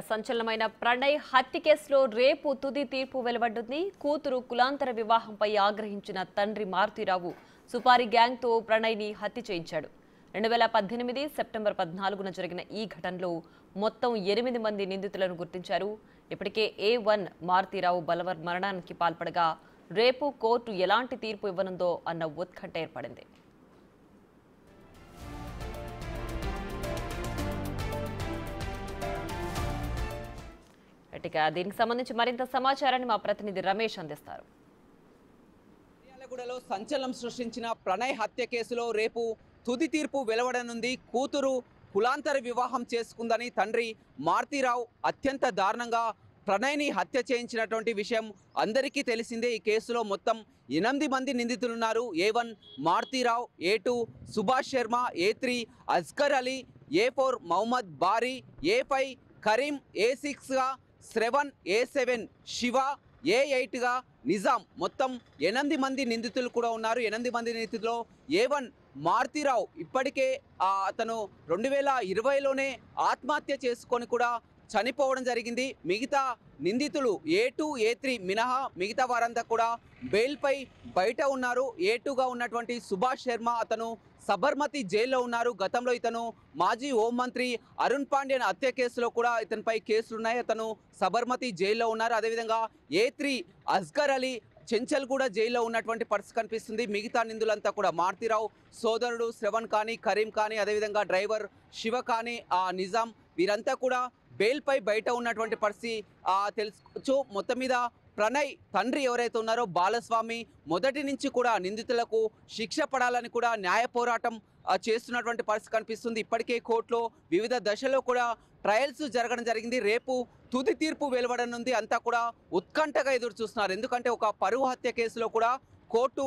సంచలనమైన ప్రణయ్ హత్య కేసులో రేపు తుది తీర్పు వెలువడుతుంది. కూతురు కులాంతర వివాహంపై ఆగ్రహించిన తండ్రి మారుతీరావు సుపారి గ్యాంగ్తో ప్రణయ్ని హత్య చేయించాడు. 2018 సెప్టెంబర్ 14న జరిగిన ఈ ఘటనలో మొత్తం 8 మంది నిందితులను గుర్తించారు. ఇప్పటికే A1 మారుతీరావు బలవర్ మరణానికి పాల్పడగా రేపు కోర్టు ఎలాంటి తీర్పు ఇవ్వనుందో అన్న ఉత్కంఠ ఏర్పడింది. దీనికి సంబంధించి మరింత సమాచారాన్ని మా ప్రతినిధి రమేష్ అందిస్తారు. మిర్యాలగూడలో సంచలనం సృష్టించిన ప్రణయ్ హత్య కేసులో రేపు తుది తీర్పు వెలువడనుంది. కూతురు కులాంతర వివాహం చేసుకుందని తండ్రి మారుతీరావు అత్యంత దారుణంగా ప్రణయ్ని హత్య చేయించినటువంటి విషయం అందరికీ తెలిసిందే. ఈ కేసులో మొత్తం 8 మంది నిందితులున్నారు. A1 Maruthi Rao, A2 Subhash Sharma, A3 Asgar Ali, A4 Mohammed బారీ, A5 కరీం, A6గా శ్రవణ్, A7 శివ, A8గా నిజాం. మొత్తం 8 మంది నిందితులు కూడా ఉన్నారు. 8 మంది నిందితుల్లో A1 మారుతీరావు ఇప్పటికే అతను 2020లోనే ఆత్మహత్య చేసుకొని కూడా చనిపోవడం జరిగింది. మిగతా నిందితులు A2, A3 మినహా మిగతా వారంతా కూడా బెయిల్పై బయట ఉన్నారు. A2గా ఉన్నటువంటి సుభాష్ శర్మ అతను సబర్మతి జైల్లో ఉన్నారు. గతంలో ఇతను మాజీ హోంమంత్రి అరుణ్ పాండ్యన్ హత్య కేసులో కూడా ఇతనిపై కేసులున్నాయి. అతను సబర్మతి జైల్లో ఉన్నారు. అదేవిధంగా A3 అస్గర్ అలీ చెంచల్గూడ జైల్లో ఉన్నటువంటి పరిస్థితి కనిపిస్తుంది. మిగతా నిందులంతా కూడా మారుతీరావు సోదరుడు శ్రవణ్ కానీ, కరీం కానీ, అదేవిధంగా డ్రైవర్ శివ కానీ, నిజాం వీరంతా కూడా బెయిల్పై బయట ఉన్నటువంటి పరిస్థితి తెలుసుకోవచ్చు. మొత్తం మీద ప్రణయ్ తండ్రి ఎవరైతే ఉన్నారో బాలస్వామి మొదటి నుంచి కూడా నిందితులకు శిక్ష పడాలని కూడా న్యాయ పోరాటం చేస్తున్నటువంటి పరిస్థితి కనిపిస్తుంది. ఇప్పటికే కోర్టులో వివిధ దశలో కూడా ట్రయల్స్ జరగడం జరిగింది. రేపు తుది తీర్పు వెలువడనుంది. అంతా కూడా ఉత్కంఠగా ఎదురు చూస్తున్నారు. ఎందుకంటే ఒక పరువు హత్య కేసులో కూడా కోర్టు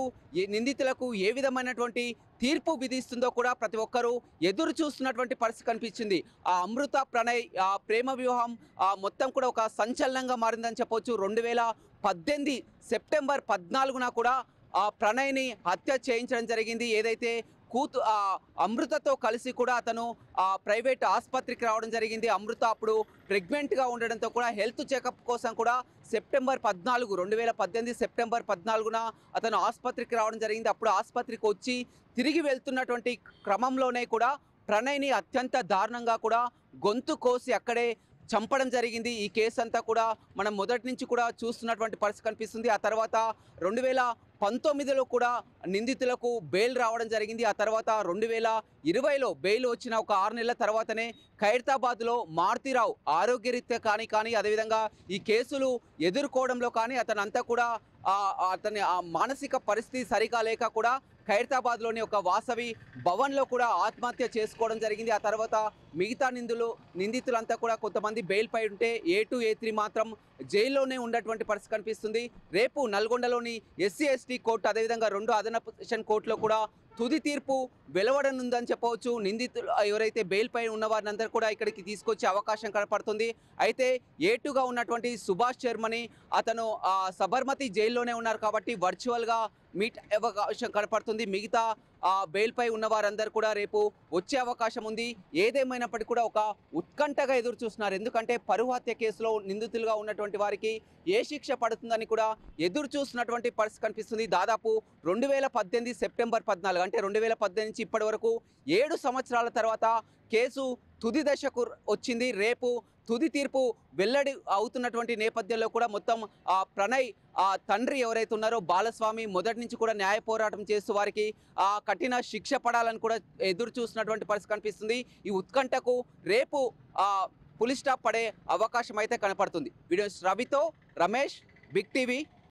నిందితులకు ఏ విధమైనటువంటి తీర్పు విధిస్తుందో కూడా ప్రతి ఒక్కరూ ఎదురు చూస్తున్నటువంటి పరిస్థితి కనిపించింది. అమృత ప్రణయ్ ప్రేమ వివాహం మొత్తం కూడా ఒక సంచలనంగా మారిందని చెప్పవచ్చు. 2018 సెప్టెంబర్ 14న కూడా ప్రణయ్ని హత్య చేయించడం జరిగింది. ఏదైతే అమృతతో కలిసి కూడా అతను ప్రైవేట్ ఆసుపత్రికి రావడం జరిగింది. అమృత అప్పుడు ప్రెగ్నెంట్గా ఉండడంతో కూడా హెల్త్ చెకప్ కోసం కూడా సెప్టెంబర్ 14, 2018 సెప్టెంబర్ 14న అతను ఆసుపత్రికి రావడం జరిగింది. అప్పుడు ఆసుపత్రికి వచ్చి తిరిగి వెళ్తున్నటువంటి క్రమంలోనే కూడా ప్రణయ్ని అత్యంత దారుణంగా కూడా గొంతు కోసి అక్కడే చంపడం జరిగింది. ఈ కేసు అంతా కూడా మనం మొదటి నుంచి కూడా చూస్తున్నటువంటి పరిస్థితి కనిపిస్తుంది. ఆ తర్వాత 2019లో కూడా నిందితులకు బెయిల్ రావడం జరిగింది. ఆ తర్వాత 2020లో బెయిల్ వచ్చిన ఒక 6 నెలల తర్వాతనే ఖైరతాబాద్లో మారుతీరావు ఆరోగ్యరీత్యా కానీ అదేవిధంగా ఈ కేసులు ఎదుర్కోవడంలో కానీ అతనంతా కూడా అతని మానసిక పరిస్థితి సరిగా లేక కూడా ఖైరతాబాద్లోని ఒక వాసవి భవన్లో కూడా ఆత్మహత్య చేసుకోవడం జరిగింది. ఆ తర్వాత మిగతా నిందితులంతా కూడా కొంతమంది బెయిల్పై ఉంటే A2, A3 మాత్రం జైల్లోనే ఉన్నటువంటి పరిస్థితి కనిపిస్తుంది. రేపు నల్గొండలోని SC, ST కోర్టు అదేవిధంగా 2 అదనపు సెషన్ కోర్టులో కూడా తుది తీర్పు వెలువడనుందని చెప్పవచ్చు. నిందితులు ఎవరైతే బెయిల్పై ఉన్నవారిని అందరూ కూడా ఇక్కడికి తీసుకొచ్చే అవకాశం కనపడుతుంది. అయితే A2గా ఉన్నటువంటి సుభాష్ శర్మని అతను సబర్మతి జైల్లోనే ఉన్నారు కాబట్టి వర్చువల్గా మీట్ అవకాశం కనపడుతుంది. మిగతా బెయిల్పై ఉన్న వారందరూ కూడా రేపు వచ్చే అవకాశం ఉంది. ఏదేమైనప్పటికీ కూడా ఒక ఉత్కంఠగా ఎదురు చూస్తున్నారు. ఎందుకంటే పరువు హత్య కేసులో నిందితులుగా ఉన్నటువంటి వారికి ఏ శిక్ష పడుతుందని కూడా ఎదురు చూస్తున్నటువంటి పరిస్థితి కనిపిస్తుంది. దాదాపు 2018 సెప్టెంబర్ 14 అంటే 2018 నుంచి ఇప్పటి వరకు 7 సంవత్సరాల తర్వాత కేసు తుది దశకు వచ్చింది. రేపు తుది తీర్పు వెల్లడి అవుతున్నటువంటి నేపథ్యంలో కూడా మొత్తం ప్రణయ్ తండ్రి ఎవరైతే ఉన్నారో బాలస్వామి మొదటి నుంచి కూడా న్యాయ పోరాటం చేస్తూ వారికి కఠిన శిక్ష పడాలని కూడా ఎదురు చూస్తున్నటువంటి పరిస్థితి కనిపిస్తుంది. ఈ ఉత్కంఠకు రేపు పులి స్టాప్ పడే అవకాశం అయితే కనపడుతుంది. వీడియో రవితో రమేష్, బిగ్ టీవీ.